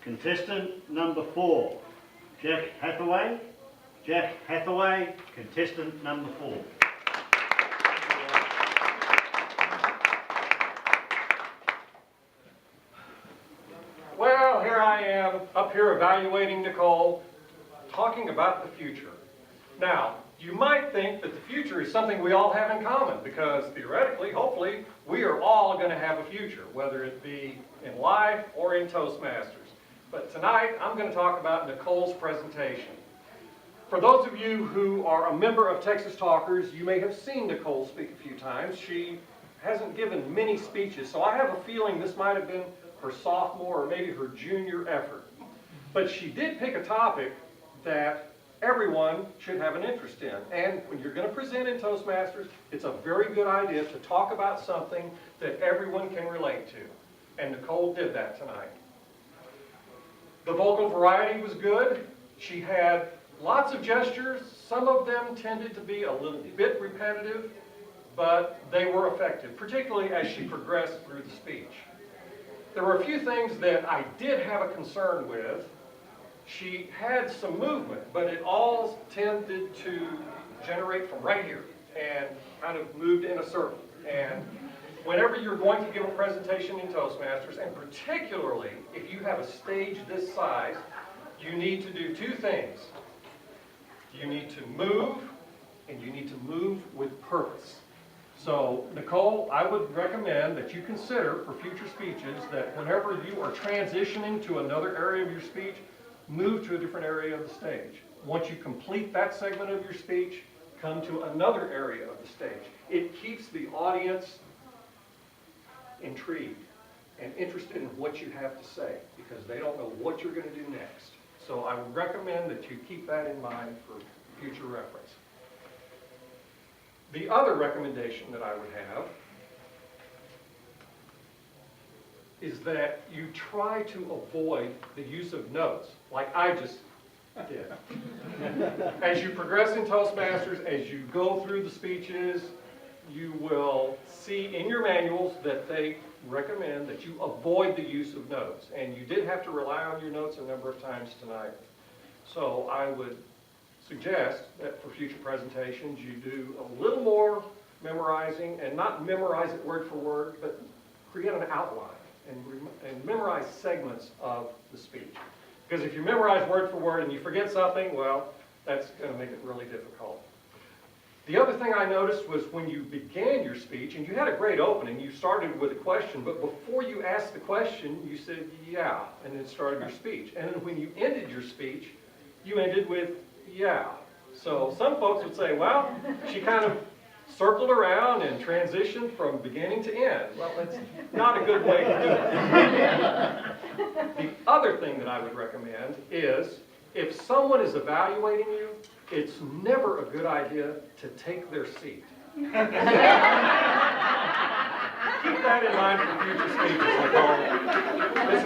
Contestant number 4, Jack Hathaway. Jack Hathaway, contestant number 4. Well, here I am, up here evaluating Nicole, talking about the future. Now, you might think that the future is something we all have in common, because theoretically, hopefully, we are all going to have a future, whether it be in life or in Toastmasters. But tonight, I'm going to talk about Nicole's presentation. For those of you who are a member of Texas Talkers, you may have seen Nicole speak a few times. She hasn't given many speeches, so I have a feeling this might have been her sophomore or maybe her junior effort. But she did pick a topic that everyone should have an interest in. And when you're going to present in Toastmasters, it's a very good idea to talk about something that everyone can relate to. And Nicole did that tonight. The vocal variety was good. She had lots of gestures. Some of them tended to be a little bit repetitive, but they were effective, particularly as she progressed through the speech. There were a few things that I did have a concern with. She had some movement, but it all tended to generate from right here and kind of moved in a circle. And whenever you're going to give a presentation in Toastmasters, and particularly if you have a stage this size, you need to do two things. You need to move, and you need to move with purpose. So, Nicole, I would recommend that you consider for future speeches that whenever you are transitioning to another area of your speech, move to a different area of the stage. Once you complete that segment of your speech, come to another area of the stage. It keeps the audience intrigued and interested in what you have to say because they don't know what you're going to do next. So I would recommend that you keep that in mind for future reference. The other recommendation that I would have is that you try to avoid the use of notes, like I just did. As you progress in Toastmasters, as you go through the speeches, you will see in your manuals that they recommend that you avoid the use of notes. And you did have to rely on your notes a number of times tonight. So I would suggest that for future presentations you do a little more memorizing, and not memorize it word for word, but create an outline and memorize segments of the speech. Because if you memorize word for word and you forget something, well, that's going to make it really difficult. The other thing I noticed was when you began your speech, and you had a great opening, you started with a question, but before you asked the question, you said, yeah, and then started your speech. And then when you ended your speech, you ended with, yeah. So some folks would say, well, she kind of circled around and transitioned from beginning to end. Well, that's not a good way to do it. The other thing that I would recommend is if someone is evaluating you, it's never a good idea to take their seat. Keep that in mind for future speeches, Nicole. This is